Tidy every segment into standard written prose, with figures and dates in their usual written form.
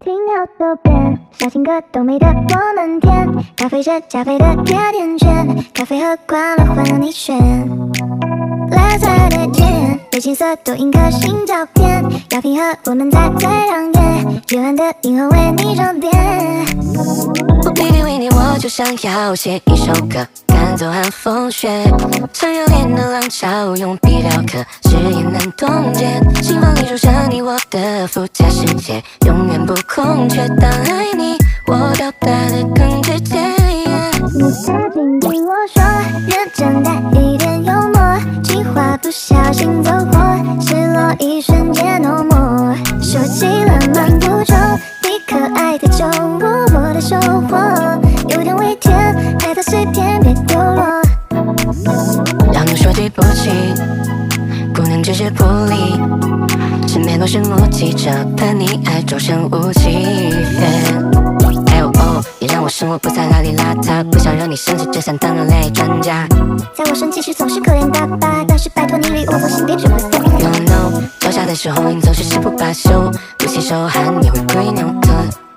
心好多遍，小情歌都美得我们甜，咖啡是加菲的甜甜圈，咖啡喝惯了换了你选。蓝色的天，对青色多印颗星照片，药品和我们在最亮眼，幽暗的银河为你装点。我偏偏为你，我就想要写一首歌，赶走寒风雪，想要恋的浪潮，用笔雕刻，誓言难冻结，心房里住着你我的附加世界，永远不空缺。当爱你，我表达的更直接。你曾经听我说，认真带一点幽默，计划不小心走火，失落一瞬间no more，收起了漫不中，你可爱的酒窝，我的收获有点微甜，爱的碎片别丢落。让我说对不起，姑娘只是不理，身边都是目击者，怕你爱周身无气。哎呦哦，也让我生活不再邋里邋遢，不想让你生气，只想当人类专家。在我生气时总是可怜巴巴，但是拜托你离我走心，别只会疯。You know， 脚下的时候你总是誓不罢休，不洗手汗也会归尿克，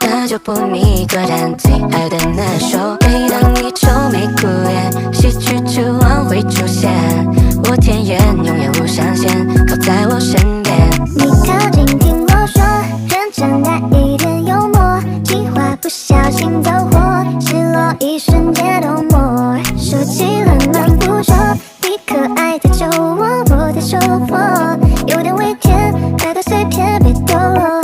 那就不迷个人最爱的那首。每当你愁眉苦脸，喜剧之王会出现，我田园永远无上限，靠在我身边。你靠近听我说，认真带一点幽默，计划不小心走火，失落一瞬间no more，收起了漫不说，你可爱的酒窝，我的收获有点微甜，爱的碎片别丢落。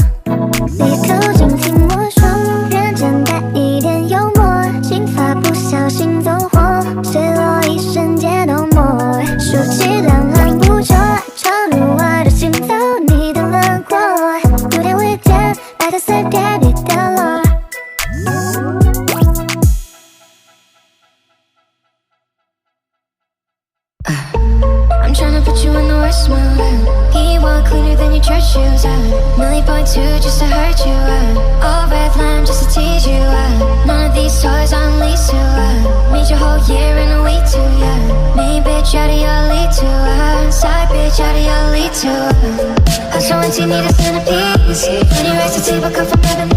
你靠近听我说，认真带一点幽默，计划不小心走火，失落一瞬间no more，收起了漫不说，闯入我的心头，你的轮廓有点微甜，爱的碎片别掉落。I'm tryna put you in the worst mood. He walk cleaner than your church shoes. $1.2 just to hurt you. All red line just to tease you. None of these toys on lease to. Made your whole year in a week too. Main bitch out of your lead to. Side bitch out of your lead to. I'm so into you need a centerpiece. Any rights to table come from ebony.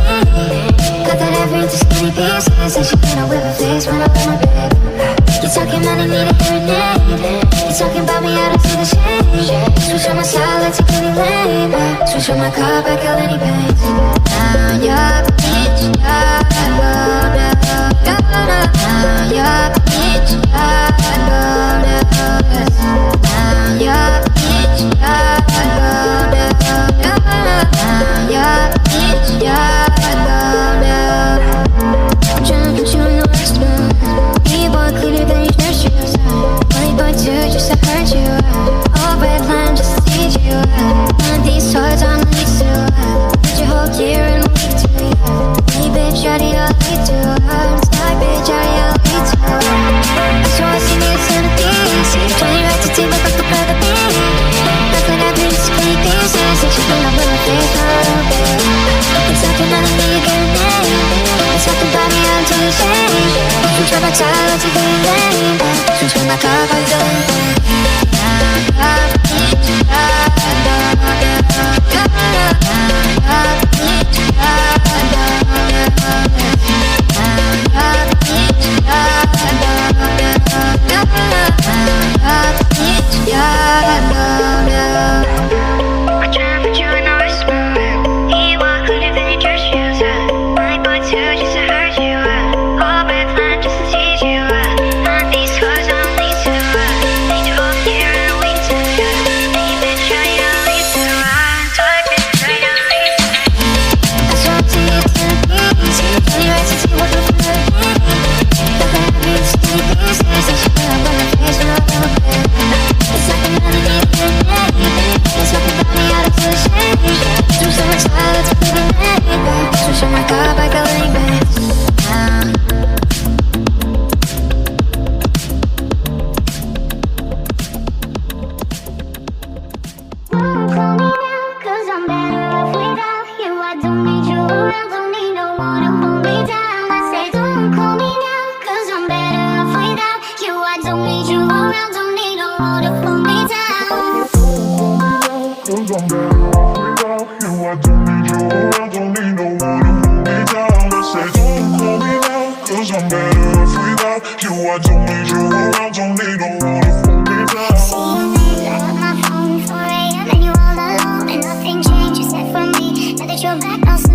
Got that every into skinny pieces. And she can't whip her face when I put my bed. You talking money, need a hearing aid. You talking about me, I don't see the shade. Switch on my side, let's take any lane. Switch on my car, back out any pain. Now you're the bitch, you're the loader. Now you're the bitch, you're the loader. Now you're the bitch, you're the loader. Now you're the bitch, you're the loader. I'm tryna put you in the worst mood. Boy cleaner than your church shoes. $1.2 just to hurt you. All red line just to tease you. None of these toys on lease to. Put your whole year in a week to. Hey bitch, out of your lead to. Side bitch, out of your lead to. I swear I see me as centerpiece. 20 right to take my back to play the beat. Nothing I do is clean pieces. That you think I'm with my face, baby. It's talking out of me, you get a name. It's talking about me until you change. Switch on my child, let's take any lane. Switch on my car, I'm doing. Just to hurt you. All red line just to tease you. None of these toys on lease to.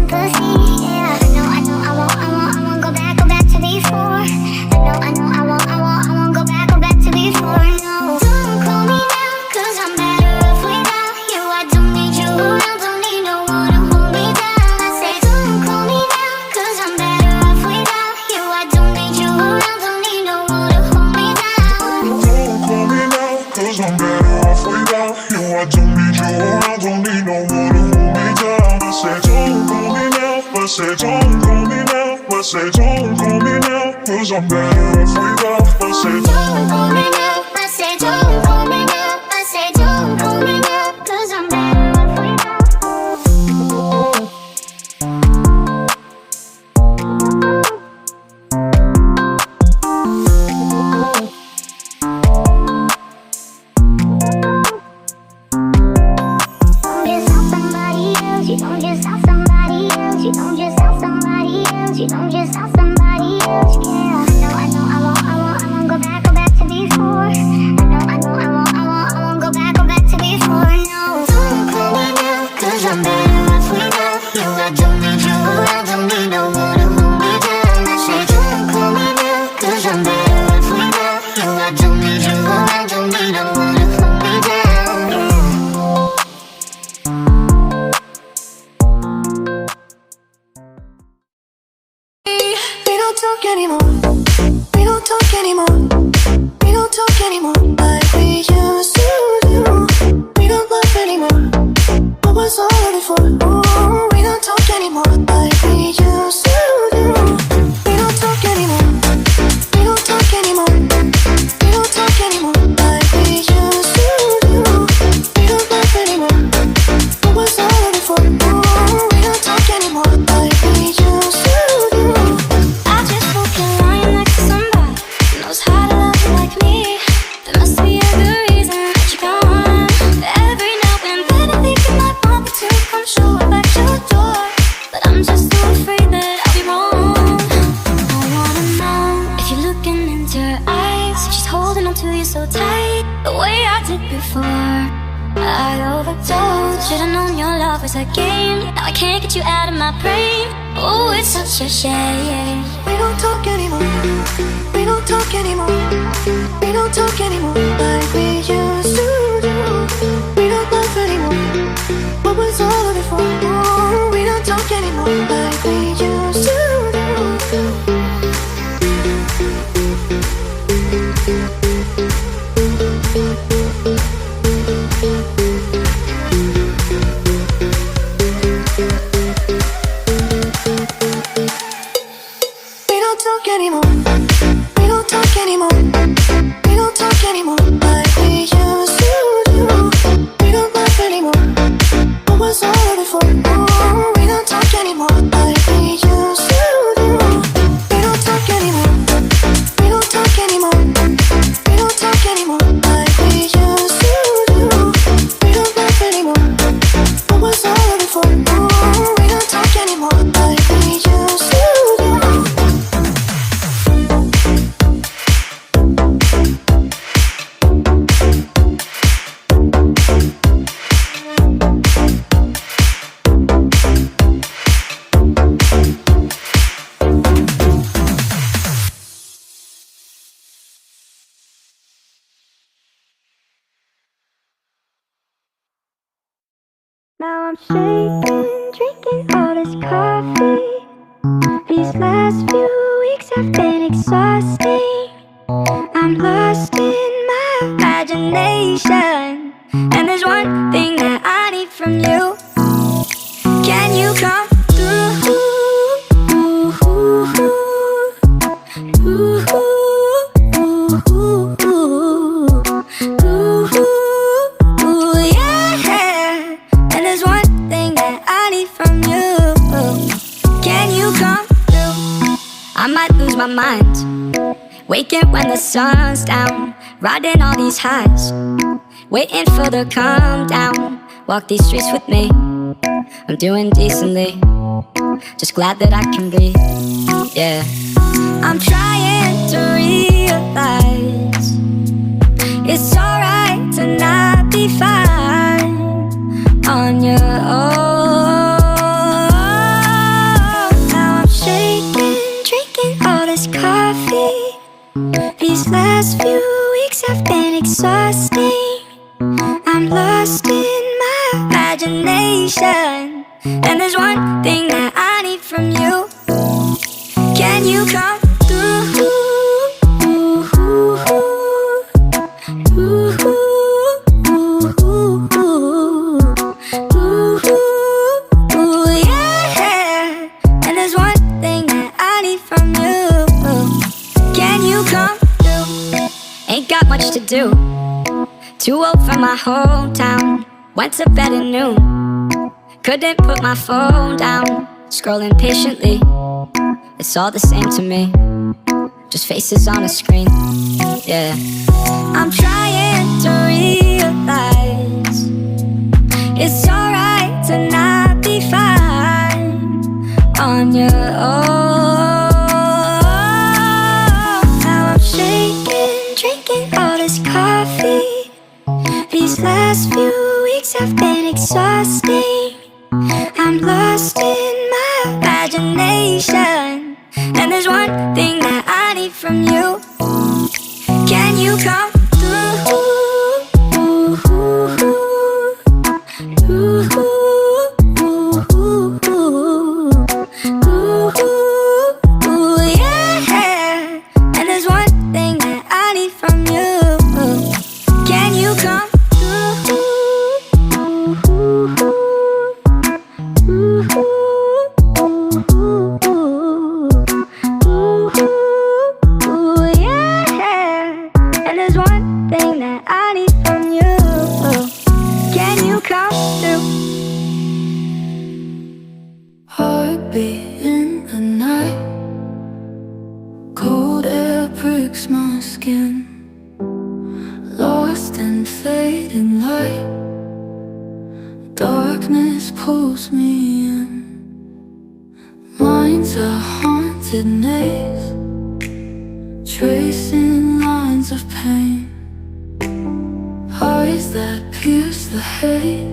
some pussy. Yeah, I know, I won't go back to before. I know, I won't go back to before. No, don't call me now, 'cause I'm better off without you. I don't need you around, don't need no one to hold me down. I say, don't call me now, 'cause I'm better off without you. I don't need you around, don't need no one to hold me down. Don't call me now, 'cause I'm better off without you. I don't need you around, don't need no one to hold me down. I say, don't call me now, I say, don't call me now, I say, don't call me now, 'cause I'm better off without. I say, Don't call me now, I say, don't call me now, I say, don't call me now, 'cause I'm better off without. You don't just have somebody else, you don't just have somebody else, you don't just have somebody else, yeah. I know, I won't go back to before. I know, I won't go back to before. No, don't call me now, 'cause I'm better off without you. I don't need you around, don't need no one to hold me down. I say, don't call me now, 'cause I'm better off without you. I don't need you around, don't need no one to hold me down, yeah. We don't talk anymore. We don't talk anymore. We don't talk anymore like we used to do. We don't love anymore. What was all of it for? Ooh, we don't talk anymore like we used to do. We don't talk anymore. We don't talk anymore. We don't talk anymore like we used to do. We don't love anymore. What was all of it for? Ooh, we don't talk anymore like we used to do. I just fucking lying next to somebody who knows how to love you like me. There must be a good reason that you're gone. Every now and then I think you might want me to come show up at your door, but I'm just too afraid that I'll be wrong. I wanna know if you're looking into her eyes, if she's holding on to you so tight, the way I did before. I overdosed. Should've known your love was a game. Now I can't get you out of my brain. Oh, it's such a shame. We don't talk anymore. We don't talk anymore. We don't talk anymore like we used to do. We don't love anymore. What was all of it for? Ooh, we don't talk anymore like we used to do. We don't talk anymore. We don't talk anymore. We don't talk anymore like we used to do. We don't love anymore. What was all of it for? Ooh, we don't talk anymore like we used to do. We don't talk anymore. We don't talk anymore. We don't talk anymore like we used to do. We don't love anymore. What was all of it for? Ooh, we don't talk anymore like we used to do. Now I'm shaking, drinking all this coffee. These last few weeks have been exhausting. I'm lost in my imagination, and there's one thing that I need from you. Can you come through? Yeah. And there's one thing that I need from you. Can you come through? I might lose my mind, waking when the sun's down, riding all these highs, waiting for the calm down. Walk these streets with me, I'm doing decently, just glad that I can breathe. Yeah, I'm trying to realize it's alright to not be fine on your own. much to do. Too old for my hometown. Went to bed at noon. Couldn't put my phone down. Scrolling patiently. It's all the same to me. Just faces on a screen. Yeah. I'm trying to realize it's alright to not be fine on your own. Now I'm shaking, drinking all this coffee. These last few weeks have been exhausting. I'm lost in my imagination, and there's one thing that I need from you. Can you come through? Yeah. And there's one thing that I need from you. Can you come through? Yeah. And there's one thing that I need from you. Can you come through? Heartbeat in the night. Cold air breaks my skin. Lost in fading light. Darkness pulls me in. Mind's a haunted maze, tracing lines of pain. Eyes that pierce the haze.